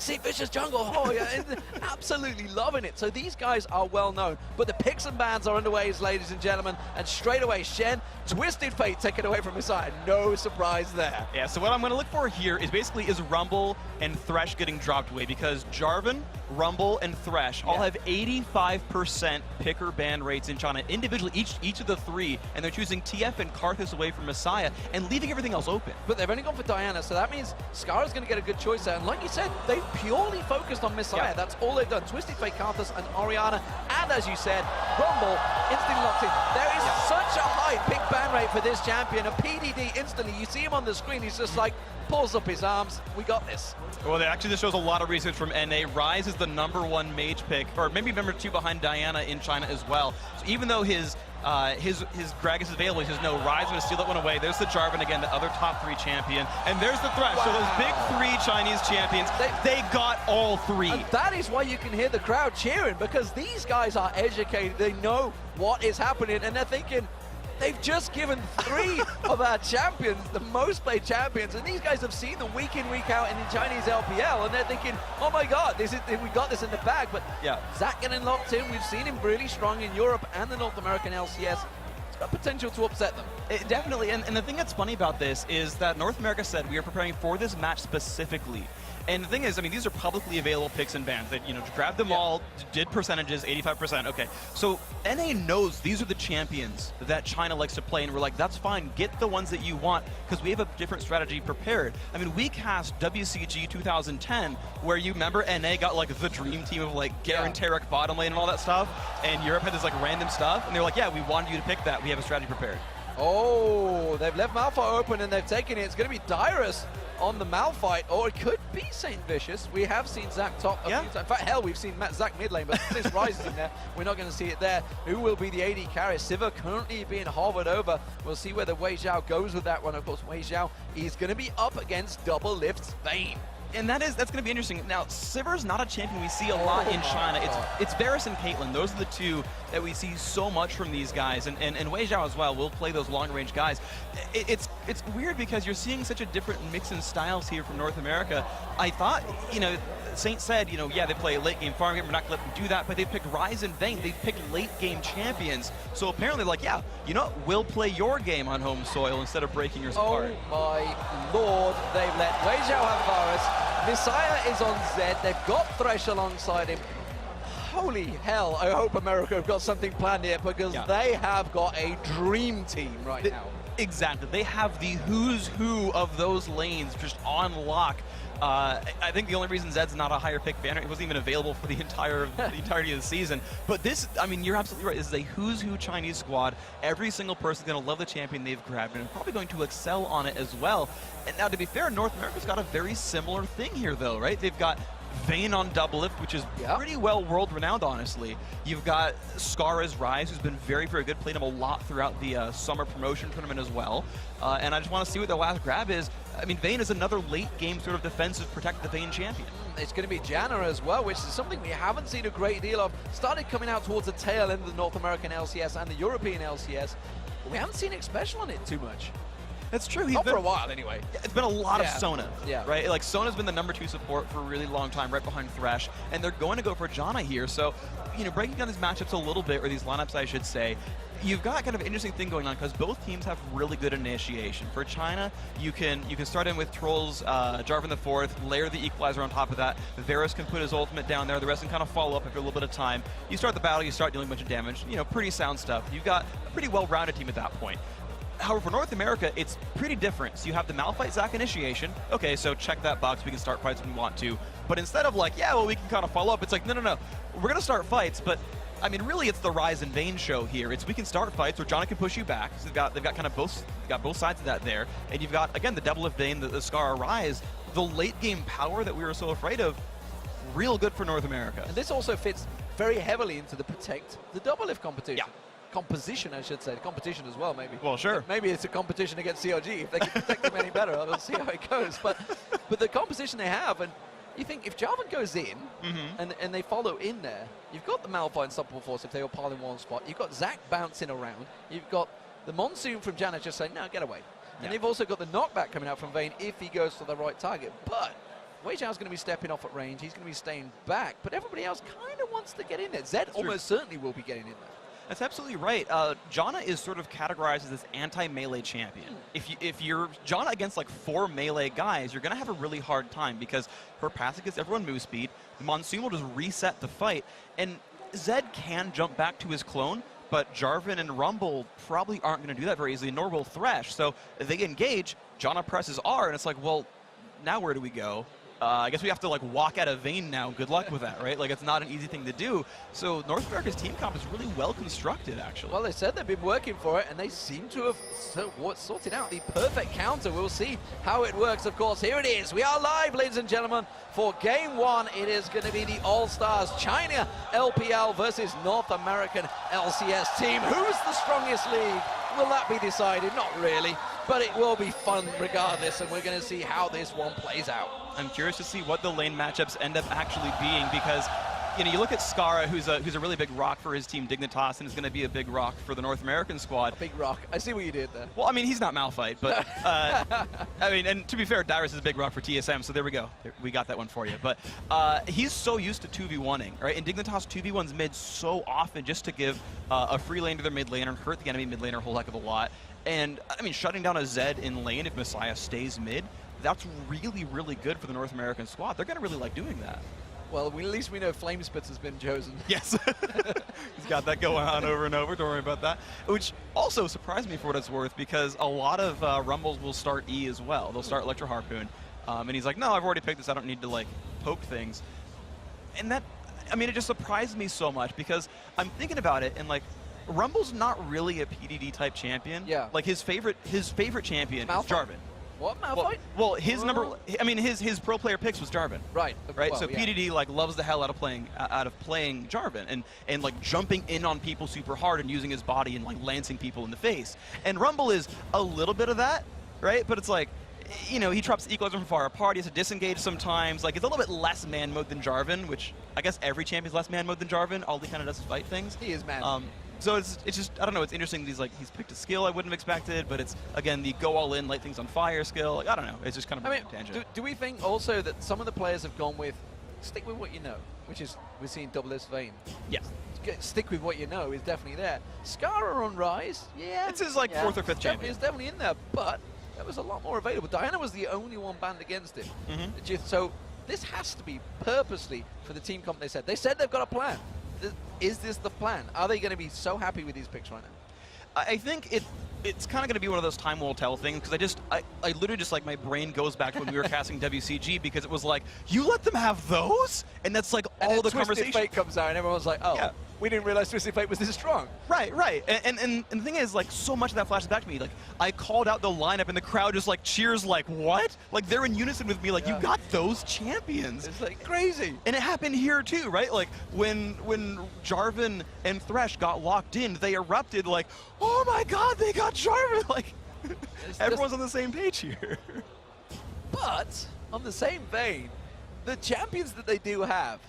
see Vicious Jungle. Oh, yeah, absolutely loving it. So these guys are well known. But the picks and bans are underway, ladies and gentlemen. And straight away, Shen, Twisted Fate taken away from Messiah. No surprise there. Yeah, so what I'm going to look for here is basically Rumble and Thresh getting dropped away, because Jarvan, Rumble, and Thresh all have 85% picker ban rates in China, individually, each of the three, and they're choosing TF and Karthus away from Messiah and leaving everything else open. But they've only gone for Diana, so that means Skara's going to get a good choice there. And like you said, they've purely focused on Messiah. That's all they've done. Twisted Fate, Karthus, and Orianna, and as you said, Rumble instantly locked in. There is such a high pick ban rate for this champion. A PDD instantly, you see him on the screen, he's just like, pulls up his arms, we got this. Well, actually, this shows a lot of research from NA. Ryze is the #1 mage pick, or maybe #2 behind Diana in China as well. So even though his Gragas is available, he says, no, Ryze going to steal that one away. There's the Jarvan again, the other top 3 champion. And there's the Thresh. So those big 3 Chinese champions, they got all 3. And that is why you can hear the crowd cheering, because these guys are educated. They know what is happening, and they're thinking, they've just given 3 of our champions, the most played champions, and these guys have seen them week in, week out in the Chinese LPL, and they're thinking, oh my god, we got this in the bag. But Zach getting locked in, we've seen him really strong in Europe and the North American LCS. It's got potential to upset them. Definitely, and the thing that's funny about this is that North America said we are preparing for this match specifically. And the thing is, I mean, these are publicly available picks and bans. That, grabbed them all, did percentages, 85%. Okay, so NA knows these are the champions that China likes to play, and we're like, that's fine. Get the ones that you want, because we have a different strategy prepared. I mean, we cast WCG 2010, where you remember NA got like the dream team of like Garen, Tarek, bottom lane, and all that stuff, and Europe had this like random stuff, and they're like, yeah, we wanted you to pick that. We have a strategy prepared. Oh, they've left Malphite open and they've taken it. It's going to be Dyrus on the Malphite, or it could be St. Vicious. We have seen Zach top a few times. In fact, hell, we've seen Zach mid lane, but since Ryze is in there, we're not going to see it there. Who will be the AD carrier? Sivir currently being hovered over. We'll see where the Wei Zhao goes with that one. Of course, Wei Zhao is going to be up against Double Lift's Vayne. And that's going to be interesting. Now, Sivir's not a champion we see a lot in China. It's Varus and Caitlyn. Those are the 2 that we see so much from these guys. And Wei Zhao as well will play those long-range guys. It's weird because you're seeing such a different mix in styles here from North America. I thought, Saint said, yeah, they play late game farm game, we're not going to let them do that, but they picked Ryze and Vayne. They picked late game champions. So apparently, like, yeah, you know what? We'll play your game on home soil instead of breaking yours apart. Oh my lord, they've let Wei Zhao have Varus. Messiah is on Zed. They've got Thresh alongside him. Holy hell, I hope America have got something planned here, because they have got a dream team right now. Exactly. They have the who's who of those lanes just on lock. I think the only reason Zed's not a higher pick banner, it wasn't even available for the entirety of the season. But this, I mean, you're absolutely right. This is a who's who Chinese squad. Every single person's going to love the champion they've grabbed and probably going to excel on it as well. And now, to be fair, North America's got a very similar thing here, though, right? They've got Vayne on double lift, which is pretty well world-renowned, honestly. You've got Skara's Ryze, who's been very, very good. Played him a lot throughout the summer promotion tournament as well. And I just want to see what the last grab is. I mean, Vayne is another late-game sort of defensive protect the Vayne champion. It's going to be Janna as well, which is something we haven't seen a great deal of. Started coming out towards the tail end of the North American LCS and the European LCS, but we haven't seen it special on it too much. That's true. Not for a while, anyway. It's been a lot of Sona, right? Like, Sona's been the #2 support for a really long time, right behind Thresh, and they're going to go for Janna here. So, breaking down these matchups a little bit, or these lineups, I should say, you've got kind of an interesting thing going on, because both teams have really good initiation. For China, you can start in with Trolls, Jarvan the 4th, layer the Equalizer on top of that. Varus can put his ultimate down there. The rest can kind of follow up after a little bit of time. You start the battle, you start dealing a bunch of damage. Pretty sound stuff. You've got a pretty well-rounded team at that point. However, for North America, it's pretty different. So you have the Malphite Zac initiation. Okay, so check that box. We can start fights when we want to. But instead of like, yeah, well, we can kind of follow up, it's like, no. We're going to start fights, but I mean, really, it's the Ryze and Vayne show here. It's we can start fights where Janna can push you back. So they've got kind of both sides of that there. And you've got, again, the double of Vayne, the Skara Ryze, the late game power that we were so afraid of. Real good for North America. And this also fits very heavily into the protect the double lift competition. Composition, I should say. Competition as well, maybe. Well, sure. Maybe it's a competition against CRG. If they can protect them any better, we'll see how it goes. But the composition they have, and you think if Jarvan goes in and they follow in there, you've got the Malphite Unstoppable Force if they all pile in one spot. You've got Zac bouncing around. You've got the Monsoon from Janna just saying, no, get away. And they've also got the knockback coming out from Vayne if he goes to the right target. But Wei Zhao's going to be stepping off at range. He's going to be staying back, but everybody else kind of wants to get in there. Zed almost certainly will be getting in there. That's absolutely right. Janna is sort of categorized as this anti-melee champion. If you're Janna against like 4 melee guys, you're going to have a really hard time because her passive gives everyone move speed. Monsoon will just reset the fight, and Zed can jump back to his clone, but Jarvan and Rumble probably aren't going to do that very easily, nor will Thresh. So if they engage, Janna presses R, and it's like, well, now where do we go? I guess we have to like walk out of Vayne now. Good luck with that, right? Like it's not an easy thing to do. So North America's team comp is really well constructed, actually. Well, they said they've been working for it, and they seem to have sorted out the perfect counter. We'll see how it works. Of course, here it is. We are live, ladies and gentlemen, for Game 1. It is going to be the All-Stars China LPL versus North American LCS team. Who's the strongest league? Will that be decided? Not really, but it will be fun regardless, and we're going to see how this one plays out. I'm curious to see what the lane matchups end up actually being because, you know, you look at Skara, who's a really big rock for his team Dignitas, and is going to be a big rock for the North American squad. A big rock. I see what you did there. Well, I mean, he's not Malphite, but I mean, and to be fair, Dyrus is a big rock for TSM, so there we go. We got that one for you. But he's so used to 2v1ing, right? And Dignitas 2v1s mid so often just to give a free lane to their mid laner and hurt the enemy mid laner a whole heck of a lot. And I mean, shutting down a Zed in lane if Messiah stays mid, that's really, really good for the North American squad. They're going to really like doing that. Well, at least we know Flamespitz has been chosen. Yes. He's got that going on over and over. Don't worry about that. Which also surprised me for what it's worth because a lot of Rumbles will start E as well. They'll start Electro Harpoon. And he's like, no, I've already picked this. I don't need to, like, poke things. And that, I mean, it just surprised me so much because I'm thinking about it and, like, Rumble's not really a PDD type champion. Yeah. Like his favorite champion is Jarvan. What, Malphite? Well, his his pro player picks was Jarvan. Right. Right. Well, so yeah. PDD like loves the hell out of playing Jarvan and like jumping in on people super hard and using his body and like lancing people in the face. And Rumble is a little bit of that, right? But it's like, you know, he drops the equalizer from far apart. He has to disengage sometimes. Like, it's a little bit less man mode than Jarvan, which I guess every champion's less man mode than Jarvan. All he kind of does is fight things. He is man. So it's just, I don't know, it's interesting that he's picked a skill I wouldn't have expected, but it's, again, the go all in, light things on fire skill. Like, I don't know, it's just kind of a tangent. Do we think also that some of the players have gone with, stick with what you know, which is, we're seeing Double S Vayne. Yes. Stick with what you know is definitely there. Skara on Rise, yeah. It's his, like, 4th or 5th champion. It's definitely in there, but there was a lot more available. Diana was the only one banned against him. So this has to be purposely for the team comp, they said. They said they've got a plan. Is this the plan? Are they going to be so happy with these picks right now? I think it's kind of going to be one of those time will tell things because I literally just like my brain goes back to when we were casting WCG because it was like, you let them have those? And that's like all the conversation. Twisted Fate comes out and everyone's like, oh, yeah. We didn't realize Twisted Fate was this strong. Right. And the thing is, like, so much of that flashes back to me. Like, I called out the lineup and the crowd just like cheers like, what? Like, they're in unison with me, like, you got those champions. It's like crazy. And it happened here too, right? Like, when Jarvan and Thresh got locked in, they erupted like, oh my god, they got Jarvan! Like, everyone's on the same page here. But, on the same vein, the champions that they do have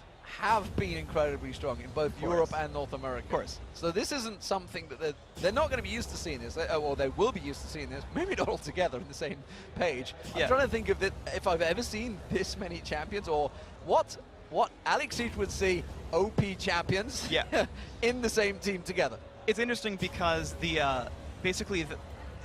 been incredibly strong in both Europe and North America. Of course. So this isn't something that they're not going to be used to seeing this, or they will be used to seeing this, maybe not all together on the same page. I'm trying to think of if I've ever seen this many champions, or what Alex Each would see OP champions in the same team together. It's interesting because basically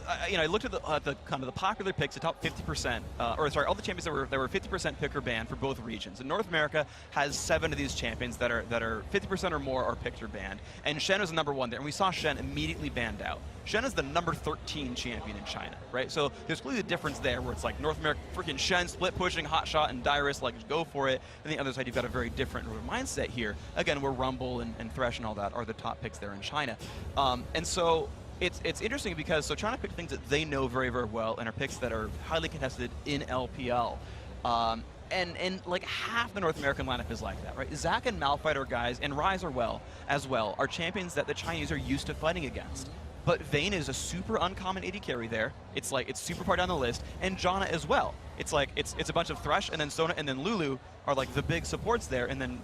I looked at the kind of the popular picks, the top 50%, all the champions that were 50% pick or banned for both regions. And North America has 7 of these champions that are 50% or more are picked or banned. And Shen was the #1 there, and we saw Shen immediatally banned out. Shen is the #13 champion in China, right? So there's clearly a difference there, where it's like North America, freaking Shen, split pushing, hot shot, and Dyrus, like, just go for it. And the other side, you've got a very different mindset here. Again, where Rumble and Thresh and all that are the top picks there in China. And so it's interesting because trying to pick things that they know very, very well and are picks that are highly contested in LPL. And like half the North American lineup is like that, right? Zac and Malphite are guys, and Rise are champions that the Chinese are used to fighting against. But Vayne is a super uncommon AD carry there. It's like, it's super far down the list, and Janna as well. It's like, it's a bunch of Thresh, and then Sona, and then Lulu are like the big supports there, and then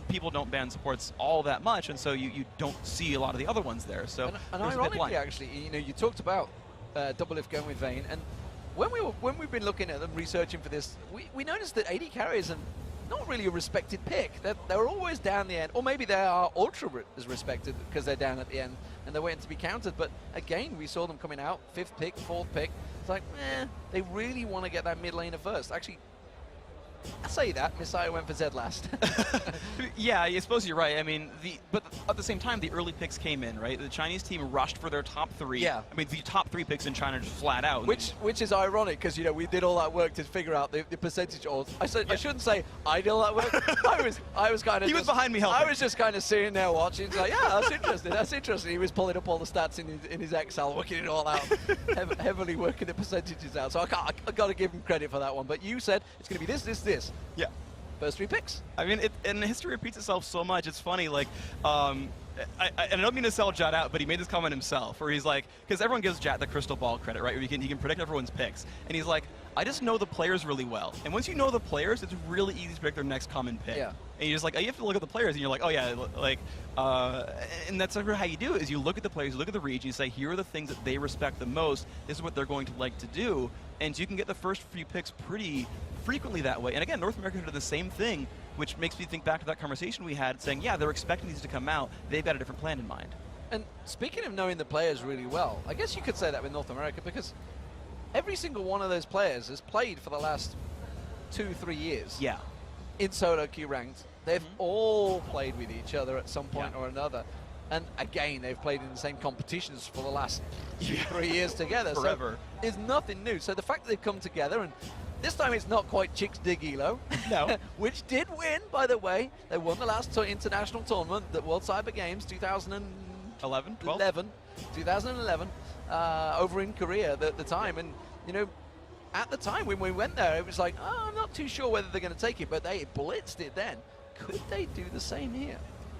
people don't ban supports all that much, and so you don't see a lot of the other ones there. So and ironically, actually, you talked about Double Lift going with Vayne, and when we've been looking at them, researching for this, we noticed that AD carriers are not really a respected pick. They're always down the end, or maybe they are ultra as respected because they're down at the end and they're waiting to be countered. But again, we saw them coming out, 5th pick, 4th pick. It's like, they really want to get that mid laner first. Actually, I say that, Messiah went for Zed last. Yeah, I suppose you're right. I mean, but at the same time, the early picks came in, right? The Chinese team rushed for their top 3. Yeah. I mean, the top 3 picks in China just flat out. Which is ironic, because, you know, we did all that work to figure out the percentage odds. I shouldn't say I did all that work. I was kind of He was behind me helping. I was just kind of sitting there watching. Like, yeah, that's interesting. That's interesting. He was pulling up all the stats in his Excel, working it all out, heavily working the percentages out. So I got to give him credit for that one. But you said it's going to be this. Yeah. First 3 picks. I mean, and history repeats itself so much. It's funny, like, and I don't mean to sell Jat out, but he made this comment himself, where he's like, because everyone gives Jat the crystal ball credit, right? Where he can predict everyone's picks, and he's like, I just know the players really well, and once you know the players, it's really easy to predict their next common pick. Yeah. And you're just like, you have to look at the players, and you're like, oh yeah, like, and that's sort of how you do it. Is you look at the players, you look at the region, you say, here are the things that they respect the most. This is what they're going to like to do, and so you can get the first few picks pretty frequently that way. And again, North America did the same thing, which makes me think back to that conversation we had, saying, yeah, they're expecting these to come out. They've got a different plan in mind. And speaking of knowing the players really well, I guess you could say that with North America, because every single one of those players has played for the last 2-3 years. Yeah. In solo queue ranked. They've all played with each other at some point or another. And again, they've played in the same competitions for the last 2-3 years together. Forever. So it's nothing new. So the fact that they've come together, and this time it's not quite Chicks Dig Elo. No. Which did win, by the way. They won the last international tournament, the World Cyber Games 2011, over in Korea at the time. And, you know, at the time when we went there, it was like, oh, I'm not too sure whether they're going to take it, but they blitzed it then. Could they do the same here?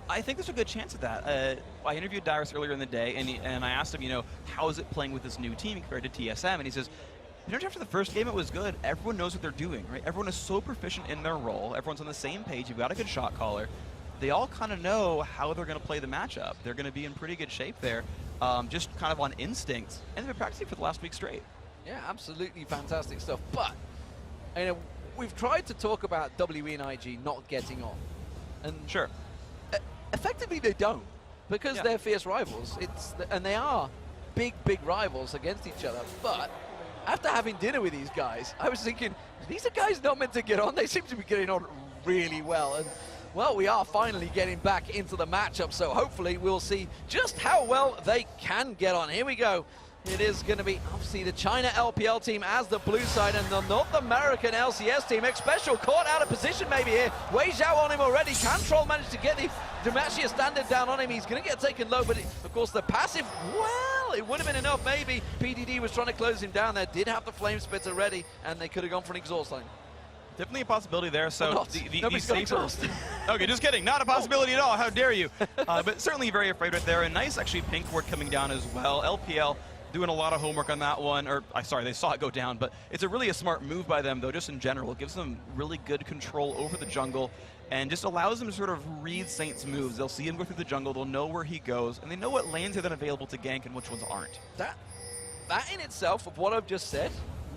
I think there's a good chance of that. I interviewed Darius earlier in the day, and I asked him, you know, how is it playing with this new team compared to TSM? And he says, you know, after the first game, it was good. Everyone knows what they're doing, right? Everyone is so proficient in their role. Everyone's on the same page. You've got a good shot caller. They all kind of know how they're going to play the matchup. They're going to be in pretty good shape there, just kind of on instinct. And they've been practicing for the last week straight. Yeah, absolutely fantastic stuff. But, you know, we've tried to talk about WE and IG not getting on. And sure. Effectively, they don't, because they're fierce rivals. And they are big rivals against each other. But after having dinner with these guys, I was thinking, these are guys not meant to get on. They seem to be getting on really well. And, well, we are finally getting back into the matchup, so hopefully we'll see just how well they can get on. Here we go. It is going to be, obviously, the China LPL team as the blue side, and the North American LCS team. Xpecial caught out of position maybe here. Wei Zhao on him already. Cantrol managed to get the Demacia standard down on him. He's going to get taken low, but of course the passive, well, it would have been enough maybe. PDD was trying to close him down there. Did have the flame spitter ready, and they could have gone for an exhaust line. Definitely a possibility there. So Nobody's got exhaust. Okay, just kidding. Not a possibility at all. How dare you? But certainly very afraid right there. A nice, actually, pink ward coming down as well. LPL doing a lot of homework on that one, or sorry, they saw it go down, but it's really a smart move by them, though, just in general. It gives them really good control over the jungle and just allows them to sort of read Saint's moves. They'll see him go through the jungle, they'll know where he goes, and they know what lanes are then available to gank and which ones aren't. That in itself, of what I've just said,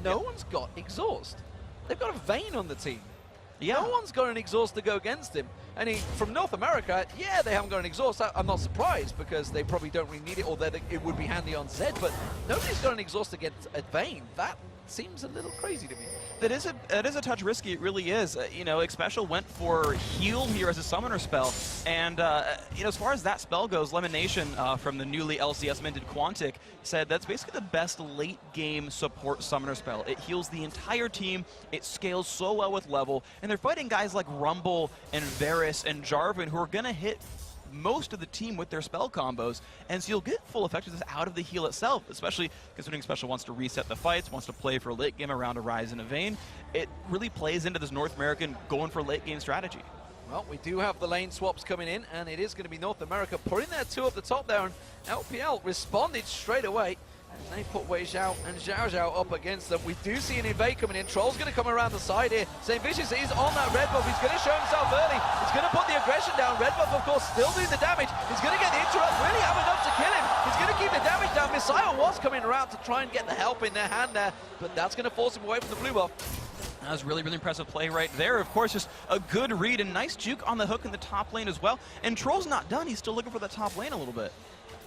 no one's got exhaust. They've got a Vayne on the team. Yeah. No one's got an exhaust to go against him. And from North America, yeah, they haven't got an exhaust. I'm not surprised, because they probably don't really need it, or that it would be handy on Zed, but nobody's got an exhaust against a Vayne. That seems a little crazy to me. That is a touch risky. It really is. You know, Xpecial went for heal here as a summoner spell, and you know, as far as that spell goes, Lemonation from the newly LCS minted Quantic said that's basically the best late game support summoner spell. It heals the entire team. It scales so well with level, and they're fighting guys like Rumble and Varus and Jarvan, who are gonna hit most of the team with their spell combos, and so you'll get full effectiveness out of the heal itself, especially considering Xpecial wants to reset the fights, wants to play for a late game around a Rise and a Vayne. It really plays into this North American going for late game strategy. Well, we do have the lane swaps coming in, and it is going to be North America putting their two up the top there, and LPL responded straight away. They put Wei Xiao and Xiao Xiao up against them. We do see an invade coming in. Troll's going to come around the side here. St. Vicious is on that red buff. He's going to show himself early. He's going to put the aggression down. Red buff, of course, still doing the damage. He's going to get the interrupt. Really have enough to kill him. He's going to keep the damage down. Messiah was coming around to try and get the help in their hand there, but that's going to force him away from the blue buff. That was really, really impressive play right there. Of course, just a good read and nice juke on the hook in the top lane as well. And Troll's not done. He's still looking for the top lane a little bit.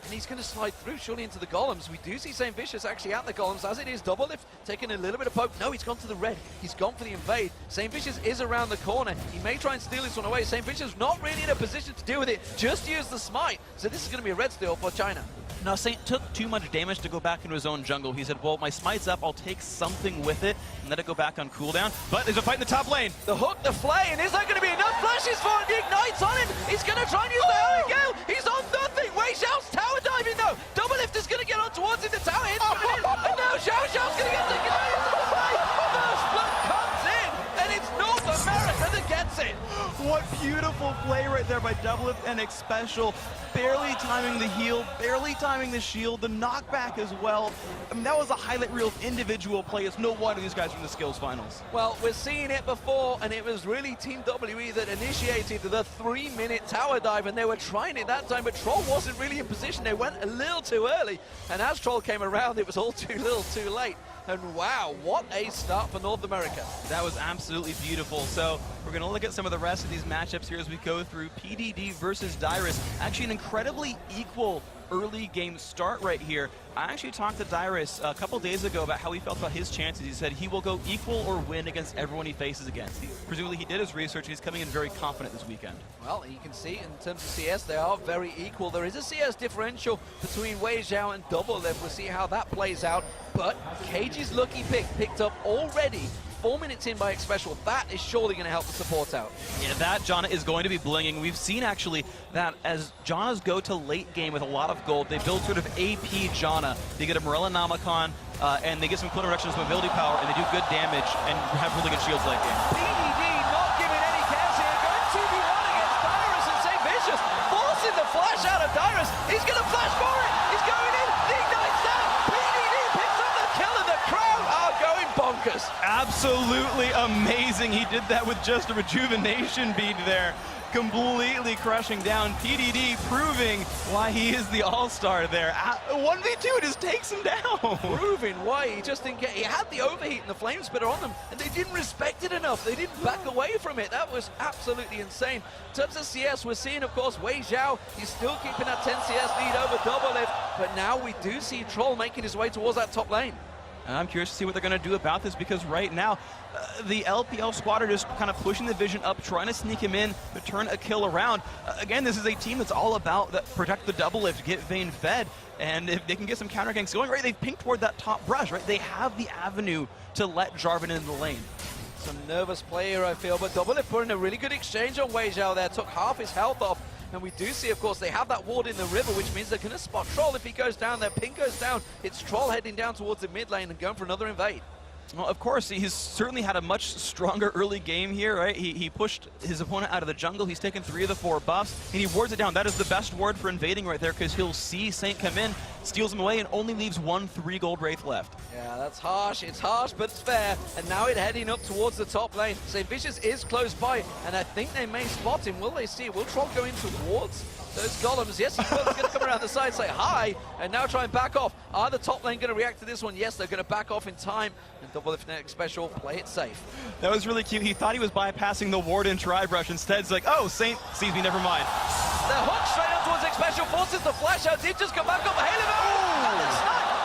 And he's going to slide through surely into the golems. We do see St. Vicious actually at the golems. As it is, double lift, taking a little bit of poke. No, he's gone to the red. He's gone for the invade. St. Vicious is around the corner. He may try and steal this one away. St. Vicious not really in a position to deal with it. Just use the smite. So this is going to be a red steal for China. Now, Saint took too much damage to go back into his own jungle. He said, well, my smite's up, I'll take something with it and let it go back on cooldown. But there's a fight in the top lane. The hook, the flay, and is that going to be enough flashes for him? The ignite's on him. He's going to try and use the Hurry Gale. He's on nothing. Wei Xiao's tower diving, though. Double lift is going to get on towards him. The tower hits coming in. And now Xiao Xiao's going to get taken out into the play. First blood comes in, and it's North America that gets it. What beautiful play right there by Double Lift and X Special. Barely timing the heal, barely timing the shield, the knockback as well. I mean, that was a highlight reel of individual play. It's no wonder these guys are in the skills finals. Well, we're seeing it before, and it was really Team WE that initiated the 3-minute tower dive, and they were trying it that time, but Troll wasn't really in position. They went a little too early, and as Troll came around, it was all too little too late. And wow, what a start for North America. That was absolutely beautiful. So we're going to look at some of the rest of these matchups here as we go through PDD versus Dyrus. Actually an incredibly equal early game start right here. I actually talked to Dyrus a couple days ago about how he felt about his chances. He said he will go equal or win against everyone he faces against. Presumably he did his research and he's coming in very confident this weekend. Well, you can see in terms of CS, they are very equal. There is a CS differential between Wei Xiao and Double Lift. We'll see how that plays out. But Cage's lucky pick picked up already 4 minutes in by X Special. That is surely going to help the support out. Yeah, that Janna is going to be blinging. We've seen actually that as Jannas go to late game with a lot of gold, they build sort of AP Janna. They get a Morella Namacon, and they get some cooldown reductions, mobility power, and they do good damage and have really good shields late game. PDD not giving any cares here, going 2v1 against Dyrus and St. Vicious, forcing the flash out of Dyrus. He's going to flash for it. He's going in. The ignite's down. PDD picks up the kill, and the crowd are going bonkers. Absolutely amazing. He did that with just a rejuvenation bead there. Completely crushing down PDD, proving why he is the all-star there. 1v2 just takes him down. Proving why he just didn't get, he had the overheat and the flame spitter on them, and they didn't respect it enough. They didn't back away from it. That was absolutely insane. In terms of CS, we're seeing, of course, Wei Xiao. He's still keeping that 10 CS lead over Double Lift, but now we do see Troll making his way towards that top lane. And I'm curious to see what they're going to do about this, because right now, the LPL squad are just kind of pushing the vision up, trying to sneak him in to turn a kill around. Again, this is a team that's all about protect the Double Lift, get Vayne fed, and if they can get some counter ganks going, right, they've pinked toward that top brush, right? They have the avenue to let Jarvan into the lane. Some nervous play here, I feel, but Double Lift putting a really good exchange on Wei Xiao there, took half his health off. And we do see, of course, they have that ward in the river, which means they're going to spot Troll if he goes down there. Ping goes down. It's Troll heading down towards the mid lane and going for another invade. Well, of course, he's certainly had a much stronger early game here, right? He pushed his opponent out of the jungle. He's taken 3 of the 4 buffs, and he wards it down. That is the best ward for invading right there, because he'll see Saint come in, steals him away, and only leaves 1 3-gold Wraith left. Yeah, that's harsh. It's harsh, but it's fair. And now it's heading up towards the top lane. St. Vicious is close by, and I think they may spot him. Will they see? Will Troll go in towards those golems? Yes, he's going to come around the side, say hi, and now try and back off. Are the top lane going to react to this one? Yes, they're going to back off in time. And Double Lift Next Special, play it safe. That was really cute. He thought he was bypassing the ward and tri-brush. Instead, it's like, oh, Saint sees me, never mind. The hook straight up towards Next Special, forces the flash out. Did just come back up. Halo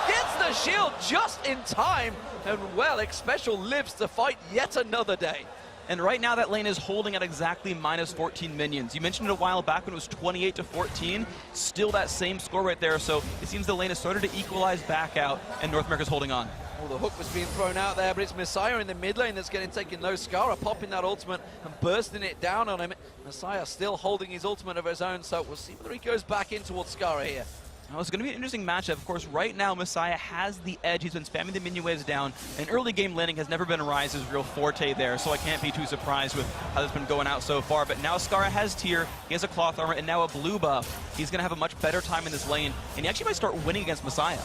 gets the shield just in time. And well, X Special lives to fight yet another day. And right now that lane is holding at exactly -14 minions. You mentioned it a while back when it was 28 to 14. Still that same score right there. So it seems the lane has started to equalize back out, and North America's holding on. Well, the hook was being thrown out there, but it's Messiah in the mid lane that's getting taken low. Skara popping that ultimate and bursting it down on him. Messiah still holding his ultimate of his own, so we'll see whether he goes back in towards Skara here. Well, it's going to be an interesting matchup. Of course, right now, Messiah has the edge. He's been spamming the minion waves down, and early game landing has never been Rise's real forte there, so I can't be too surprised with how that's been going out so far. But now Skara has tier, he has a cloth armor, and now a blue buff. He's going to have a much better time in this lane, and he actually might start winning against Messiah.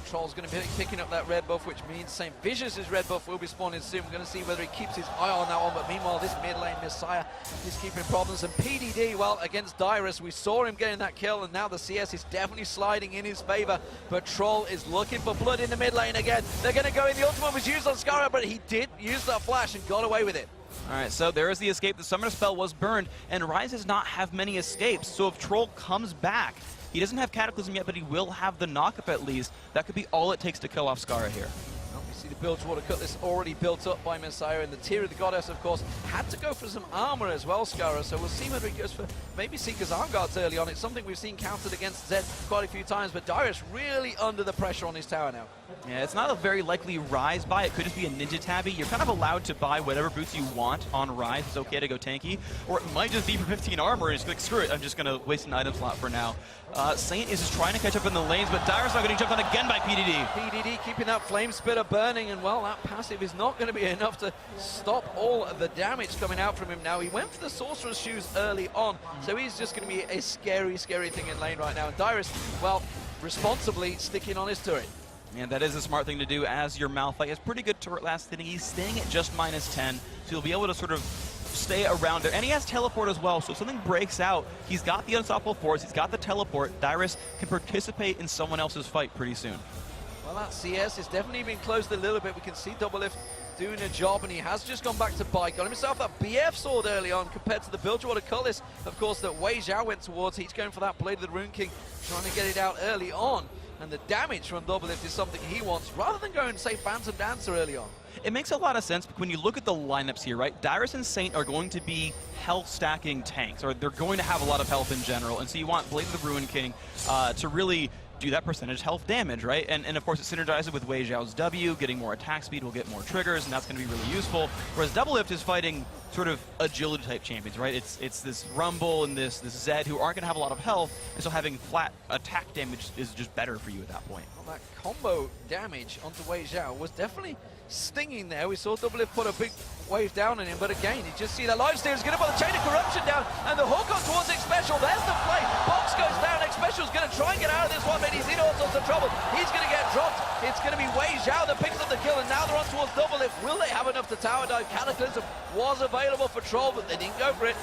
Troll's going to be picking up that red buff, which means St. Vicious' red buff will be spawning soon. We're going to see whether he keeps his eye on that one, but meanwhile, this mid lane Messiah is keeping problems. And PDD, well, against Dyrus, we saw him getting that kill, and now the CS is definitely sliding in his favor, but Troll is looking for blood in the mid lane again. They're going to go in. The ultimate was used on Skara, but he did use that flash and got away with it. All right, so there is the escape. The summoner spell was burned, and Ryze does not have many escapes. So if Troll comes back, he doesn't have Cataclysm yet, but he will have the knockup at least. That could be all it takes to kill off Skara here. Well, we see the Bilgewater Cutlass already built up by Messiah, and the Tear of the Goddess, of course, had to go for some armor as well, Skara. So we'll see whether he goes for maybe Seeker's Arm Guards early on. It's something we've seen countered against Zed quite a few times, but Dyrus really under the pressure on his tower now. Yeah, it's not a very likely Ryze buy. It could just be a Ninja Tabby. You're kind of allowed to buy whatever boots you want on Ryze. It's okay to go tanky. Or it might just be for 15 armor and just like, screw it, I'm just going to waste an item slot for now. Saint is just trying to catch up in the lanes, but Dyrus not getting jumped on again by PDD. PDD keeping that Flame Spitter burning, and well, that passive is not going to be enough to stop all of the damage coming out from him now. He went for the Sorcerer's Shoes early on, so he's just going to be a scary, scary thing in lane right now. And Dyrus, well, responsibly sticking on his turret. And that is a smart thing to do as your Malphite. He has pretty good turret last hitting. He's staying at just -10, so he'll be able to sort of stay around there. And he has teleport as well, so if something breaks out, he's got the Unstoppable Force, he's got the teleport. Dyrus can participate in someone else's fight pretty soon. Well, that CS has definitely been closed a little bit. We can see Doublelift doing a job, and he has just gone back to bike. Got himself that BF sword early on compared to the Bilgewater Cutlass, of course, that Wei Zhao went towards. He's going for that Blade of the Rune King, trying to get it out early on. And the damage from Doublelift is something he wants, rather than going, say, Phantom Dancer early on. It makes a lot of sense when you look at the lineups here, right? Dyrus and Saint are going to be health stacking tanks, or they're going to have a lot of health in general. And so you want Blade of the Ruin King to really do that percentage health damage, right? And of course it synergizes with Wei Zhao's W, getting more attack speed will get more triggers, and that's going to be really useful. Whereas Doublelift is fighting sort of agility type champions, right? It's this Rumble and this Zed who aren't going to have a lot of health, and so having flat attack damage is just better for you at that point. Well, that combo damage onto Wei Zhao was definitely stinging there. We saw Doublelift put a big wave down on him, but again, you just see that lifesteal is going to put the Chain of Corruption down, and the hook on towards X-Special. There's the play. Box goes down. X-Special's going to try and get out of this one, but he's in all sorts of trouble. He's going to get dropped. It's going to be Wei Zhao that picks up the kill, and now they're on towards Doublelift. Will they have enough to tower dive? Cataclysm was available for Troll, but they didn't go for it.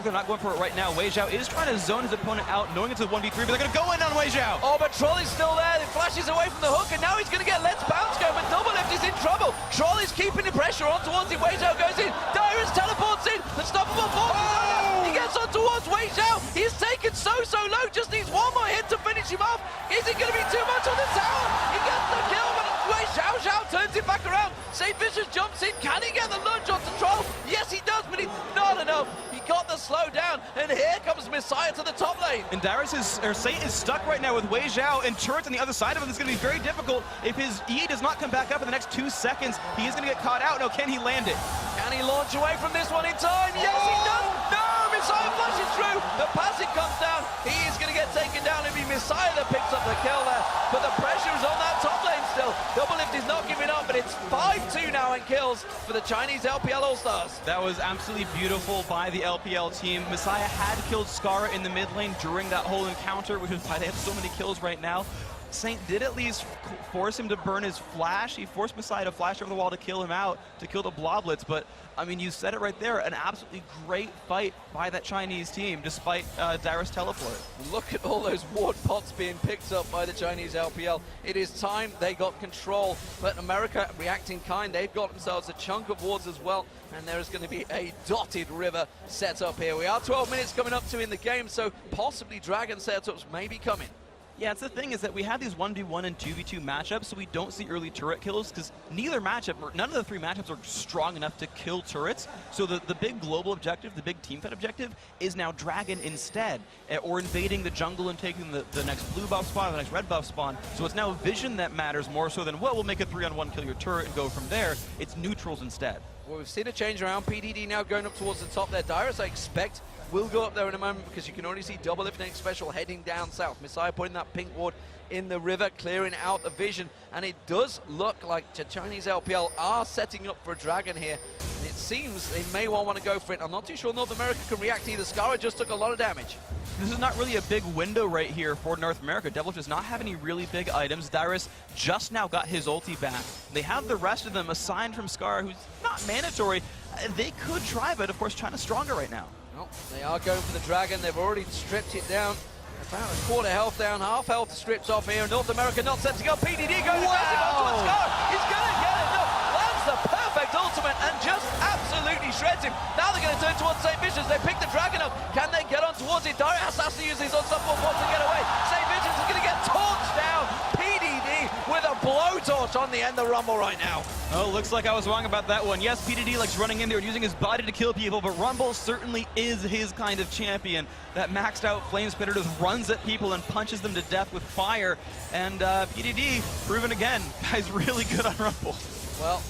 They're not going for it right now. Wei Zhao is trying to zone his opponent out, knowing it's a 1v3, but they're going to go in on Wei Zhao. Oh, but Troll is still there. He flashes away from the hook, and now he's going to get Let's Bounce going, but Doublelift is in trouble. Troll is keeping the pressure on towards him. Wei Zhao goes in. Dyrus teleports in. Unstoppable force. Oh! He gets on towards Wei Zhao. He's taken so low. Just needs one more hit to finish him off. Is it going to be too much on the tower? He gets the kill, but Wei Zhao turns it back around. St. Vicious jumps in. Can he get the lunge onto Troll? Yes, he does, but it's not enough. He got the slow down, and here comes Messiah to the top lane. And Saint is stuck right now with Wei Zhao, and turrets on the other side of him. It's going to be very difficult. If his E does not come back up in the next 2 seconds, he is going to get caught out. Now, can he land it? Can he launch away from this one in time? Yes, he does. No, Messiah flashes through. The passive comes down. He is going to get taken down. It'll be Messiah that picks up the kill there. But the pressure is on that top lane still. Doublelift is not giving up, but it's 5-2 now in kills for the Chinese LPL All-Stars. That was absolutely beautiful by the LPL team. Messiah had killed Skara in the mid lane during that whole encounter, which is why they have so many kills right now. Saint did at least force him to burn his flash. He forced Messiah to flash over the wall to kill him out, to kill the Bloblets. But, I mean, you said it right there, an absolutely great fight by that Chinese team, despite Dyrus teleport. Look at all those ward pots being picked up by the Chinese LPL. It is time they got control. But America reacting kind. They've got themselves a chunk of wards as well. And there is going to be a dotted river set up here. We are 12 minutes coming up to in the game, so possibly Dragon setups may be coming. Yeah, it's the thing is that we have these 1v1 and 2v2 matchups, so we don't see early turret kills because neither matchup, or none of the 3 matchups are strong enough to kill turrets. So the big global objective, the big team fight objective is now Dragon instead, or invading the jungle and taking the next blue buff spawn, the next red buff spawn. So it's now vision that matters more so than, well, we'll make a 3-on-1 kill your turret and go from there. It's neutrals instead. Well, we've seen a change around. PDD now going up towards the top there. Dyrus, I expect, We'll go up there in a moment because you can already see Double Lift next special heading down south. Messiah putting that pink ward in the river, clearing out the vision, and it does look like the Chinese LPL are setting up for a Dragon here. And it seems they may well want to go for it. I'm not too sure North America can react either. Skara just took a lot of damage. This is not really a big window right here for North America. Devil does not have any really big items. Dyrus just now got his ulti back. They have the rest of them assigned from Skara, who's not mandatory. They could try, but of course China's stronger right now. Well, they are going for the Dragon. They've already stripped it down. About a quarter health down, half health stripped off here. North America not set to go. PDD going aggressive onto Skara. He's going to get it. No, lands the perfect ultimate and just absolutely shreds him. Now they're going to turn towards St. Visions. They pick the Dragon up. Can they get on towards it? Darius has to use his unstoppable force to get away. St. Visions is going to get torched down. PDD with a blowtorch on the end of the Rumble right now. Oh, looks like I was wrong about that one. Yes, PDD likes running in there and using his body to kill people, but Rumble certainly is his kind of champion. That maxed out Flame Spitter just runs at people and punches them to death with fire. And PDD, proven again, guy's really good on Rumble. Well,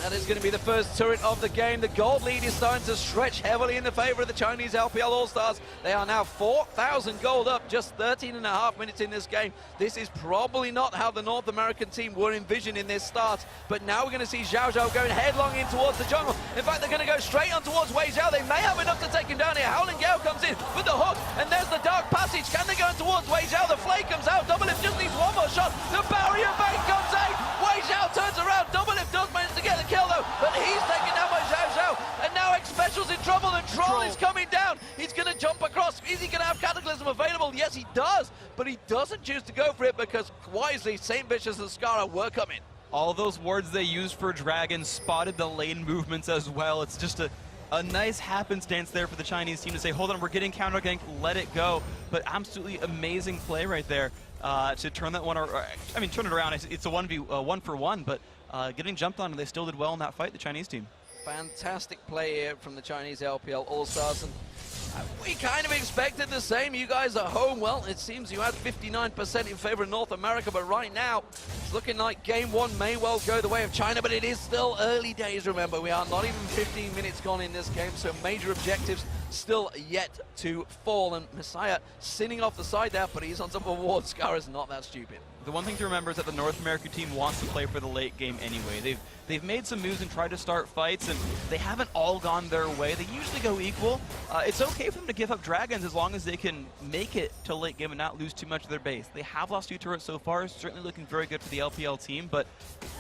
that is going to be the first turret of the game. The gold lead is starting to stretch heavily in the favor of the Chinese LPL All-Stars. They are now 4,000 gold up, just 13.5 minutes in this game. This is probably not how the North American team were envisioning this start, but now we're going to see Zhao Zhao going headlong in towards the jungle. In fact, they're going to go straight on towards Wei Zhao. They may have enough to take him down here. Howling Gale comes in with the hook, and there's the Dark Passage. Can they go in towards Wei Zhao? The Flay comes out. Double Lift just needs one more shot. The barrier bait comes in. Wei Zhao turns around. Double Lift does manage to get the kill though, but he's taken down by Zhao Zhao, and now X Special's in trouble. The Troll is coming down. He's going to jump across. Is he going to have Cataclysm available? Yes, he does, but he doesn't choose to go for it because wisely St. Vicious and Skara were coming. All those wards they used for Dragon spotted the lane movements as well. It's just a nice happenstance there for the Chinese team to say, hold on, we're getting counter-ganked, let it go. But absolutely amazing play right there to turn that one, turn it around. It's a 1 for 1, but getting jumped on, and they still did well in that fight, the Chinese team. Fantastic play here from the Chinese LPL All-Stars, and we kind of expected the same. You guys are home. Well, it seems you had 59% in favor of North America, but right now it's looking like game one may well go the way of China, but it is still early days, remember. We are not even 15 minutes gone in this game, so major objectives still yet to fall. And Messiah sinning off the side there, but he's on top of a ward. Skara's not that stupid. The one thing to remember is that the North American team wants to play for the late game anyway. They've made some moves and tried to start fights, and they haven't all gone their way. They usually go equal. It's okay for them to give up Dragons as long as they can make it to late game and not lose too much of their base. They have lost 2 turrets so far, certainly looking very good for the LPL team, but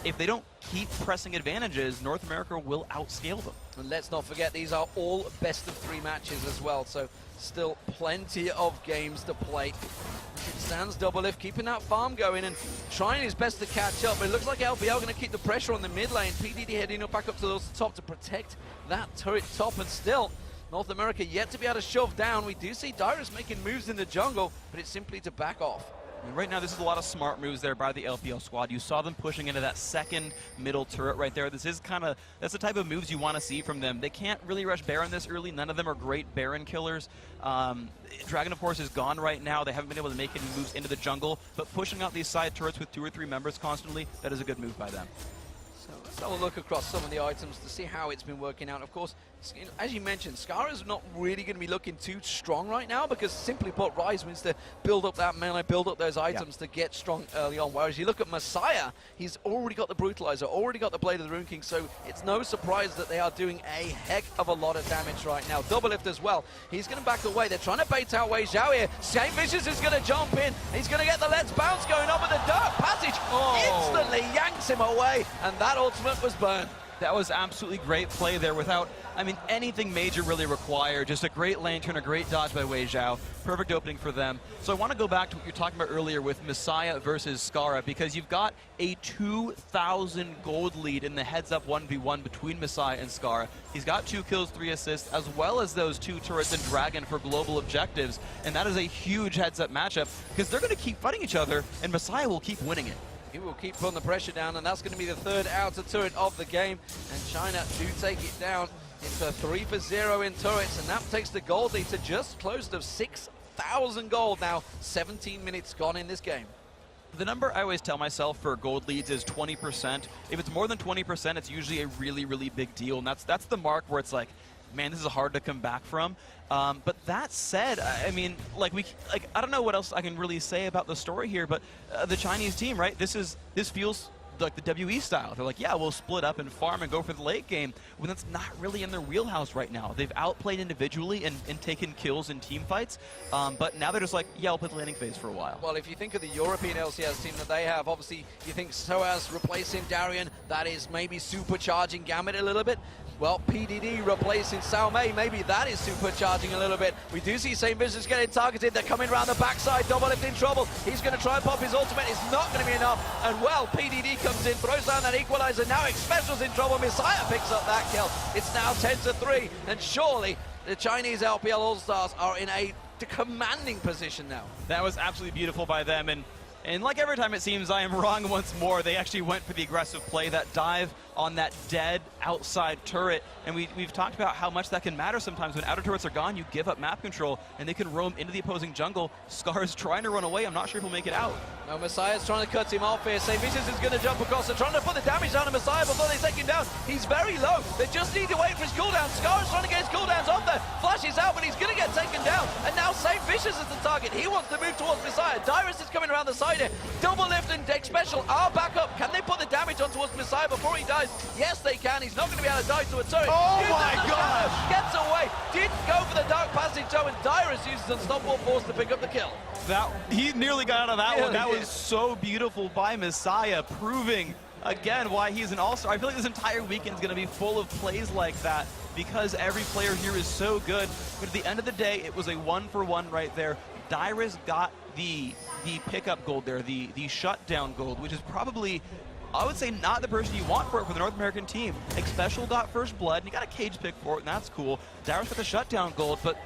if they don't keep pressing advantages, North America will outscale them. And let's not forget, these are all best of 3 matches as well, so still plenty of games to play. It stands Double Lift, keeping that farm going and trying his best to catch up, but it looks like LPL going to keep the pressure on the mid lane. PDD heading up back up to the top to protect that turret top, and still North America yet to be able to shove down. We do see Dyrus making moves in the jungle, but it's simply to back off. And right now, this is a lot of smart moves there by the LPL squad. You saw them pushing into that second middle turret right there. This is that's the type of moves you want to see from them. They can't really rush Baron this early. None of them are great Baron killers. Dragon, of course, is gone right now. They haven't been able to make any moves into the jungle, but pushing out these side turrets with 2 or 3 members constantly, that is a good move by them. So let's have a look across some of the items to see how it's been working out. Of course, as you mentioned, Skara's not really going to be looking too strong right now because, simply put, Rise wants to build up that melee, build up those items to get strong early on. Whereas you look at Messiah, he's already got the Brutalizer, already got the Blade of the Rune King, so it's no surprise that they are doing a heck of a lot of damage right now. Double Lift as well. He's going to back away. They're trying to bait out Wei Zhao here. St. Vicious is going to jump in. He's going to get the Let's Bounce going on, but the Dark Passage instantly yanks him away, and that ultimate was burned. That was absolutely great play there without, anything major really required. Just a great lantern, a great dodge by Wei Zhao. Perfect opening for them. So I want to go back to what you were talking about earlier with Messiah versus Skara, because you've got a 2,000 gold lead in the heads-up 1v1 between Messiah and Skara. He's got 2 kills, 3 assists, as well as those 2 turrets and Dragon for global objectives. And that is a huge heads-up matchup because they're going to keep fighting each other, and Messiah will keep winning it. He will keep putting the pressure down, and that's going to be the 3rd outer turret of the game. And China do take it down. It's a 3 for 0 in turrets, and that takes the gold lead to just close to 6,000 gold now. 17 minutes gone in this game. The number I always tell myself for gold leads is 20%. If it's more than 20%, it's usually a really, really big deal, and that's the mark where it's like, man, this is hard to come back from. But that said, I mean, I don't know what else I can really say about the story here, but the Chinese team, right? This feels like the WE style. They're like, yeah, we'll split up and farm and go for the late game, when that's not really in their wheelhouse right now. They've outplayed individually and taken kills in team fights, but now they're just like, yeah, we'll play the laning phase for a while. Well, if you think of the European LCS team that they have, obviously you think SOAS replacing Darien, that is maybe supercharging Gambit a little bit. Well, PDD replacing Sao Mei, maybe that is supercharging a little bit. We do see St. Vincent's getting targeted. They're coming around the backside. Doublelift in trouble. He's going to try and pop his ultimate. It's not going to be enough. And well, PDD comes in, throws down that equalizer. Now Xpecial's in trouble. Messiah picks up that kill. It's now 10-3. And surely the Chinese LPL All-Stars are in a commanding position now. That was absolutely beautiful by them. And like every time it seems, I am wrong once more. They actually went for the aggressive play, that dive on that dead outside turret. And we've talked about how much that can matter sometimes. When outer turrets are gone, you give up map control, and they can roam into the opposing jungle. Scar is trying to run away. I'm not sure if he'll make it out. No, Messiah's trying to cut him off here. St. Vincent's is going to jump across. They're trying to put the damage down on Messiah before they take him down. He's very low. They just need to wait for his cooldown. Scar is trying to get his cooldowns off there. Flashes out, but he's going to get taken down. And now St. Vicious is the target. He wants to move towards Messiah. Dyrus is coming around the side here. Doublelift and Xpecial are back up. Can they put the damage on towards Messiah before he dies? Yes, they can. He's not going to be able to die to a turret. Oh my gosh! Gets away. Didn't go for the Dark Passage, though, and Dyrus uses Unstoppable Force to pick up the kill. He nearly got out of that one. That was so beautiful by Messiah, proving again why he's an all-star. I feel like this entire weekend is going to be full of plays like that because every player here is so good. But at the end of the day, it was a 1-for-1 right there. Dyrus got the pickup gold there, the shutdown gold, which is probably, I would say, not the person you want for it for the North American team. Xpecial got first blood, and he got a cage pick for it, and that's cool. Dyrus got the shutdown gold, but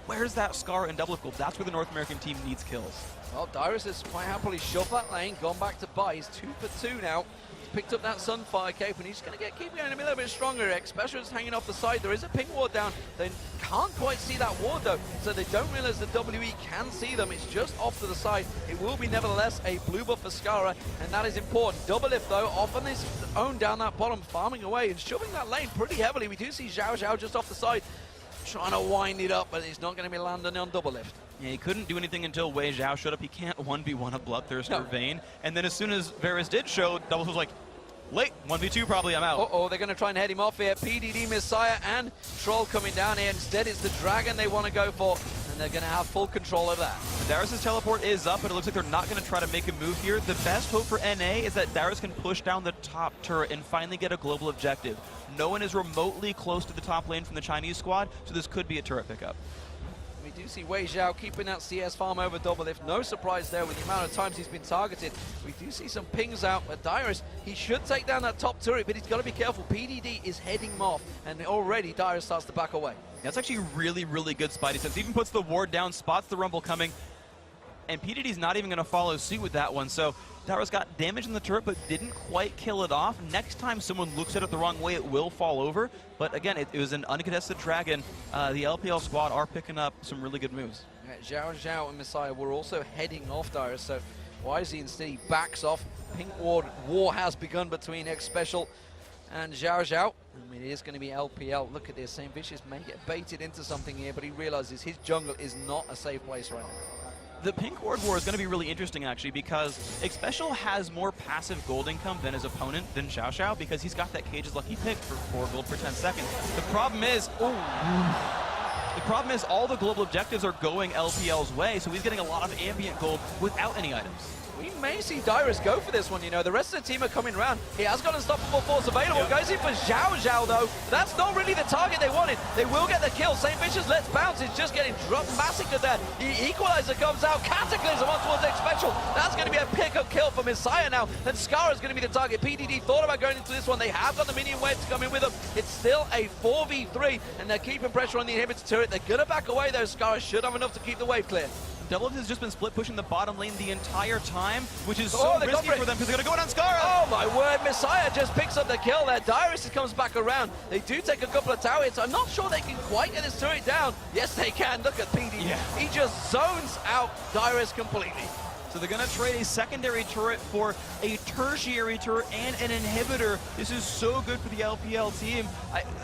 where's that Scar and Doublelift gold? That's where the North American team needs kills. Well, Dyrus has quite happily shoved that lane, gone back to buy. He's 2 for 2 now. Picked up that Sunfire cape, and he's going to keep going a little bit stronger. Xpecial is hanging off the side. There is a ping ward down. They can't quite see that ward, though, so they don't realize the WE can see them. It's just off to the side. It will be, nevertheless, a blue buff for Skara, and that is important. Doublelift, though, off on his own down that bottom, farming away and shoving that lane pretty heavily. We do see Zhao Zhao just off the side, trying to wind it up, but he's not going to be landing on Doublelift. Yeah, he couldn't do anything until Wei Zhao showed up. He can't 1v1 a Bloodthirster Vayne. And then as soon as Varus did show, Doublelift was like, late, 1v2 probably, I'm out. Uh-oh, they're going to try and head him off here. PDD, Messiah, and Troll coming down here. Instead, it's the Dragon they want to go for, and they're going to have full control of that. Dyrus' teleport is up, but it looks like they're not going to try to make a move here. The best hope for NA is that Dyrus can push down the top turret and finally get a global objective. No one is remotely close to the top lane from the Chinese squad, so this could be a turret pickup. We do see Wei Zhao keeping that CS farm over Doublelift. No surprise there with the amount of times he's been targeted. We do see some pings out, but Dyrus, he should take down that top turret, but he's got to be careful. PDD is heading him off, and already Dyrus starts to back away. That's actually really, really good Spidey sense. He even puts the ward down, spots the rumble coming, and PDD's not even going to follow suit with that one. So Dyrus got damage in the turret, but didn't quite kill it off. Next time someone looks at it the wrong way, it will fall over. But again, it was an uncontested Dragon. The LPL squad are picking up some really good moves. Yeah, Zhao Zhao and Messiah were also heading off Dyrus, so wisely instead he backs off. Pink Ward war has begun between Xpecial and Zhao Zhao. I mean, it is going to be LPL. Look at this, St. Vicious may get baited into something here, but he realizes his jungle is not a safe place right now. The Pink Ward War is going to be really interesting, actually, because Xpecial has more passive gold income than his opponent, than Xiao Xiao, because he's got that Cage's Lucky Pick for 4 gold per 10 seconds. The problem is, all the global objectives are going LPL's way, so he's getting a lot of ambient gold without any items. We may see Dyrus go for this one, you know. The rest of the team are coming around. He has got Unstoppable Force available. Yep. Goes in for Zhao Zhao, though. That's not really the target they wanted. They will get the kill. St. Vicious lets bounce. It's just getting massacred there. The equalizer comes out. Cataclysm on towards Xpecial. That's going to be a pickup kill for Messiah now. And Scar is going to be the target. PDD thought about going into this one. They have got the minion wave to come in with them. It's still a 4v3, and they're keeping pressure on the inhibitor turret. They're going to back away, though. Scar should have enough to keep the wave clear. Doublelift has just been split pushing the bottom lane the entire time, which is so risky for them because they're going to go down Skara. Oh my word, Messiah just picks up the kill there. Dyrus comes back around. They do take a couple of tower hits. I'm not sure they can quite get this turret down. Yes, they can. Look at PD. Yeah. He just zones out Dyrus completely. So they're going to trade a secondary turret for a tertiary turret and an inhibitor. This is so good for the LPL team.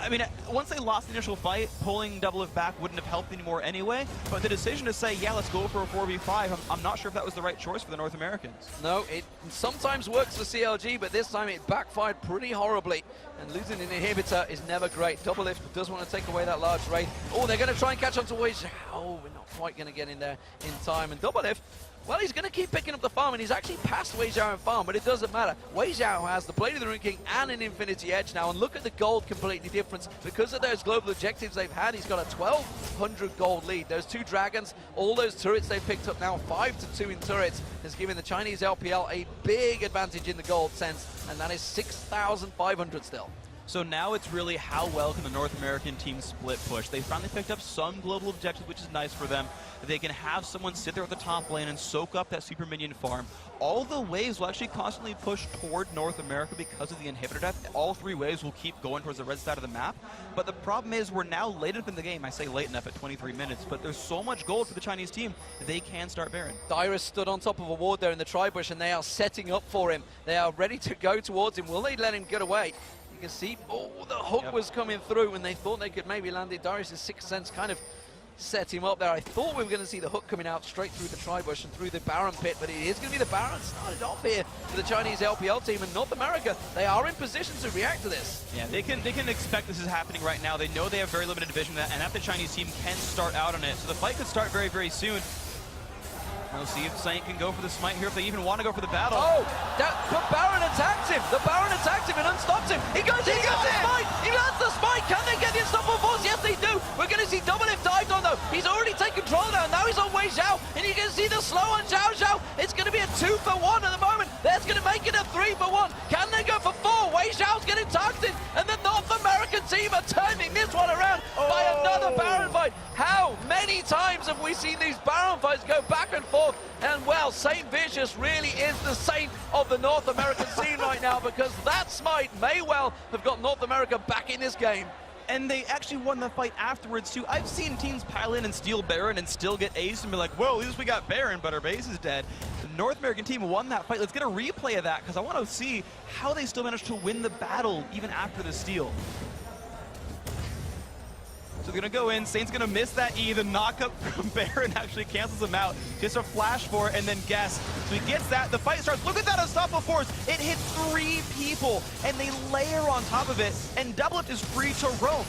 I mean, once they lost the initial fight, pulling Doublelift back wouldn't have helped anymore anyway, but the decision to say, yeah, let's go for a 4v5, I'm not sure if that was the right choice for the North Americans. No, it sometimes works for CLG, but this time it backfired pretty horribly, and losing an inhibitor is never great. Doublelift does want to take away that large raid. Oh, they're going to try and catch on to Wage. Oh, we're not quite going to get in there in time, and Doublelift, well, he's going to keep picking up the farm, and he's actually passed Wei Xiao in farm, but it doesn't matter. Wei Xiao has the Blade of the Rune King and an Infinity Edge now, and look at the gold completely different. Because of those global objectives they've had, he's got a 1,200 gold lead. Those two dragons, all those turrets they've picked up now, 5-2 in turrets, has given the Chinese LPL a big advantage in the gold sense, and that is 6,500 still. So now it's really how well can the North American team split push. They finally picked up some global objectives, which is nice for them. They can have someone sit there at the top lane and soak up that super minion farm. All the waves will actually constantly push toward North America because of the inhibitor death. All three waves will keep going towards the red side of the map. But the problem is we're now late enough in the game. I say late enough at 23 minutes, but there's so much gold for the Chinese team, they can start Baron. Dyrus stood on top of a ward there in the tri-bush, and they are setting up for him. They are ready to go towards him. Will they let him get away? You can see, oh, the hook was coming through, and they thought they could maybe land it. Darius' sixth sense kind of set him up there. I thought we were going to see the hook coming out straight through the tri-bush and through the Baron pit, but it is going to be the Baron started off here for the Chinese LPL team. And North America, they are in position to react to this. Yeah, they can expect this is happening right now. They know they have very limited vision, and that the Chinese team can start out on it. So the fight could start very, very soon. We'll see if Saint can go for the smite here, if they even want to go for the battle. Oh, but Baron attacked him. The Baron attacked him and unstopped him. He goes, he gets the smite. He lands the smite. Can they get the unstoppable force? Yes, they do. We're going to see Doublelift dived on, though. He's already taken control now. Now he's on Wei Xiao, and you can see the slow on Xiao Xiao. It's going to be a 2-for-1 at the moment. That's going to make it a 3-for-1. Can they go for 4? Wei Xiao's getting targeted, and the North American team are turning this one around by another Baron fight. How many times have we seen these Baron fights go back and forth? And well, Saint Vicious really is the saint of the North American scene right now, because that smite may well have got North America back in this game. And they actually won the fight afterwards too. I've seen teams pile in and steal Baron and still get aced and be like, whoa, at least we got Baron, but our base is dead. The North American team won that fight. Let's get a replay of that, because I want to see how they still managed to win the battle even after the steal. So they're going to go in. Saint's going to miss that E. The knockup from Baron actually cancels him out. Just a flash for it, and then guess. So he gets that. The fight starts. Look at that unstoppable force. It hits 3 people, and they layer on top of it, and Doublelift is free to roam.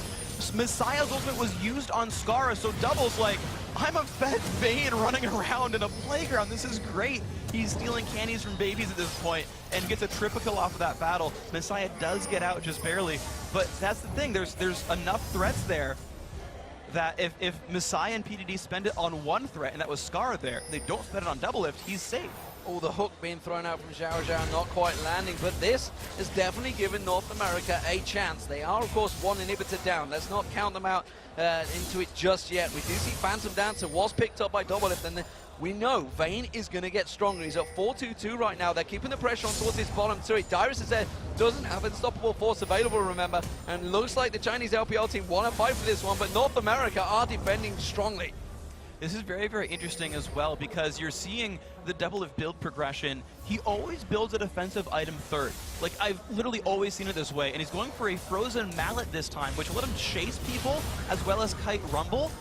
Messiah's ultimate was used on Skara, so Double's like, I'm a fed Vayne running around in a playground. This is great. He's stealing candies from babies at this point and gets a triple kill off of that battle. Messiah does get out just barely, but that's the thing. There's enough threats there that if Messiah and PDD spend it on one threat, and that was Skara there, they don't spend it on Doublelift, he's safe. Oh, the hook being thrown out from Xiao Xiao, not quite landing, but this has definitely given North America a chance. They are, of course, one inhibitor down. Let's not count them out into it just yet. We do see Phantom Dancer was picked up by Doublelift, and we know Vayne is going to get stronger. He's at 4-2-2 right now. They're keeping the pressure on towards his bottom turret. Dyrus is there, doesn't have unstoppable force available, remember, and looks like the Chinese LPL team want to fight for this one, but North America are defending strongly. This is very, very interesting as well, because you're seeing the Doublelift build progression. He always builds a defensive item third. Like, I've literally always seen it this way, and he's going for a frozen mallet this time, which will let him chase people as well as kite rumble.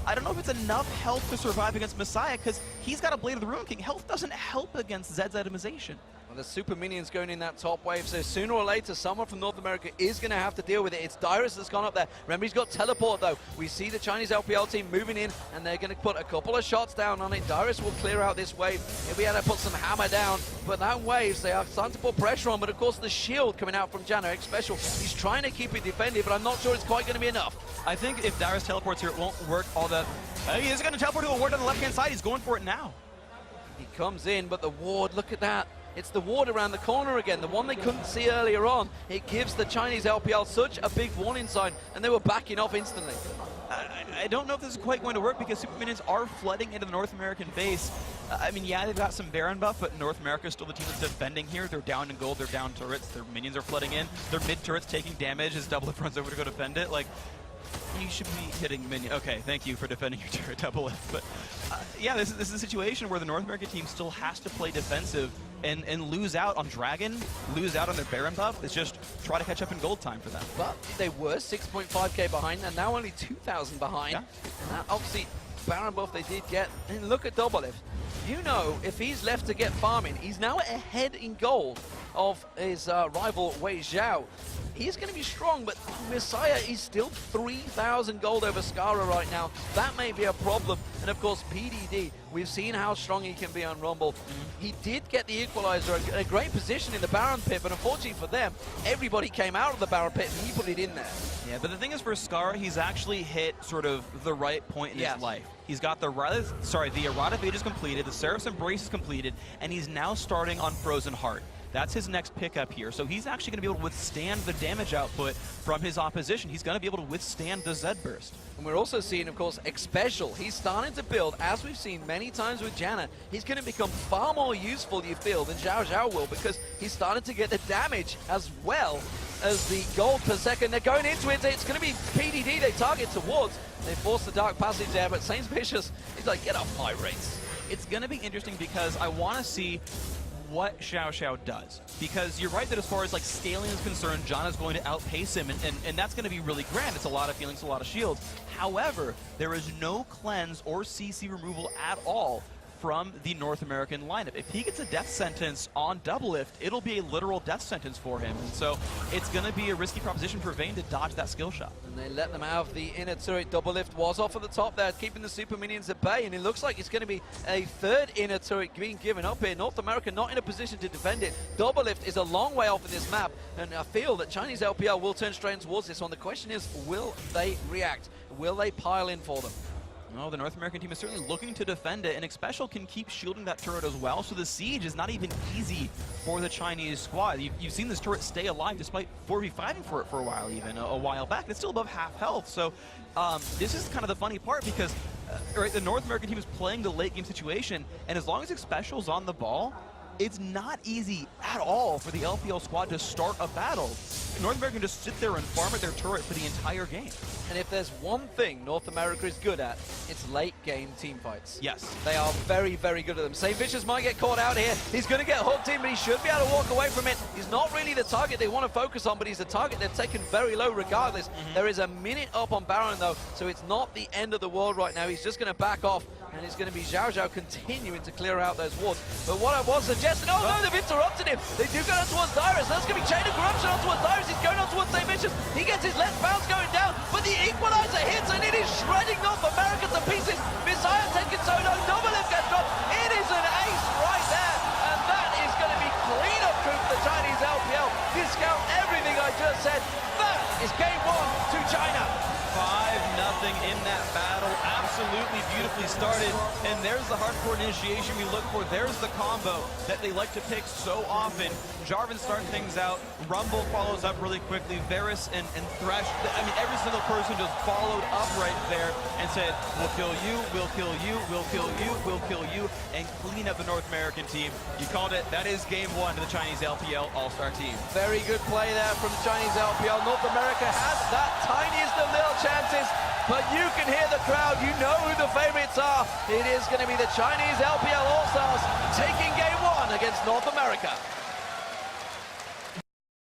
I don't know if it's enough health to survive against Messiah, because he's got a Blade of the Rune King. Health doesn't help against Zed's itemization. Well, the super minions going in that top wave, so sooner or later, someone from North America is going to have to deal with it. It's Dyrus that's gone up there. Remember, he's got teleport, though. We see the Chinese LPL team moving in, and they're going to put a couple of shots down on it. Dyrus will clear out this wave. If we had to put some hammer down, but that wave, they are starting to put pressure on, but of course, the shield coming out from Jano, X Special, he's trying to keep it defended, but I'm not sure it's quite going to be enough. I think if Dyrus teleports here, it won't work all that. He is going to teleport to a ward on the left-hand side. He's going for it now. He comes in, but the ward, look at that. It's the ward around the corner again, the one they couldn't see earlier on. It gives the Chinese LPL such a big warning sign, and they were backing off instantly. I don't know if this is quite going to work, because super minions are flooding into the North American base. I mean, yeah, they've got some Baron buff, but North America is still the team that's defending here. They're down in gold, they're down turrets, their minions are flooding in, their mid turrets taking damage as Doublelift runs over to go defend it. Like, You should be hitting minion. Okay, thank you for defending your turret double lift. But yeah, this is a situation where the North American team still has to play defensive and lose out on Dragon, lose out on their Baron buff. It's just try to catch up in gold time for them. But they were 6.5k behind, and now only 2,000 behind. Yeah. And that obviously Baron buff they did get. And look at double lift. You know, if he's left to get farming, he's now ahead in gold of his rival Wei Zhao. He's going to be strong, but Messiah is still 3,000 gold over Skara right now. That may be a problem. And of course, PDD, we've seen how strong he can be on Rumble. He did get the equalizer, a great position in the Baron pit, but unfortunately for them, everybody came out of the Baron pit and he put it in there. Yeah, but the thing is for Skara, he's actually hit sort of the right point in his life. He's got the Errata Fade is completed, the Seraph's Embrace is completed, and he's now starting on Frozen Heart. That's his next pickup here. So he's actually going to be able to withstand the damage output from his opposition. He's going to be able to withstand the Zed Burst. And we're also seeing, of course, Xpecial. He's starting to build, as we've seen many times with Janna. He's going to become far more useful, you feel, than Zhao Zhao will, because he's starting to get the damage as well as the gold per second. They're going into it. It's going to be PDD they target towards. They force the Dark Passage there, but Saint Vicious, he's like, get off my race. It's going to be interesting because I want to see what Xiao Xiao does. Because you're right that as far as like scaling is concerned, John is going to outpace him, and that's going to be really grand. It's a lot of feelings, a lot of shields. However, there is no cleanse or CC removal at all from the North American lineup. If he gets a death sentence on double lift, it'll be a literal death sentence for him. And so it's going to be a risky proposition for Vayne to dodge that skill shot. And they let them have the inner turret. Double lift was off at the top there, keeping the super minions at bay. And it looks like it's going to be a third inner turret being given up here. North America not in a position to defend it. Double lift is a long way off of this map. And I feel that Chinese LPL will turn straight towards this one. The question is, will they react? Will they pile in for them? Well, the North American team is certainly looking to defend it, and Xpecial can keep shielding that turret as well, so the siege is not even easy for the Chinese squad. You've seen this turret stay alive despite 4v5ing for it for a while even, a while back. It's still above half health, so this is kind of the funny part because right, the North American team is playing the late game situation, and as long as Xpecial's on the ball, it's not easy at all for the LPL squad to start a battle. North America can just sit there and farm at their turret for the entire game. And if there's one thing North America is good at, it's late game team fights. Yes. They are very, very good at them. Saint Vicious might get caught out here. He's going to get hooked in, but he should be able to walk away from it. He's not really the target they want to focus on, but he's the target they've taken very low regardless. There is a minute up on Baron though, so it's not the end of the world right now. He's just going to back off, and it's going to be Xiao Zhao continuing to clear out those wards. But what I was suggesting, oh no, they've interrupted him. They do go down towards Dyrus. That's going to be Chain of Corruption on towards Dyrus. He's going on towards Saint Vicious. He gets his left bounce going down, but the equalizer hits, and it is shredding North America to pieces. Messiah taking solo, double lift gets dropped. It is an ace right there, and that is going to be clean up for the Chinese LPL. Discount everything I just said. That is game one to China. 5-0 in that battle. Absolutely beautifully started. And there's the hardcore initiation we look for. There's the combo that they like to pick so often. Jarvan starting things out. Rumble follows up really quickly. Varus and Thresh, I mean, every single person just followed up right there and said, we'll kill you, we'll kill you, we'll kill you, we'll kill you, and clean up the North American team. You called it. That is game one to the Chinese LPL All-Star team. Very good play there from the Chinese LPL. North America has that tiniest of little chances, but you can hear the crowd. You know who the favorites are. It is going to be the Chinese LPL All-Stars taking game one against North America.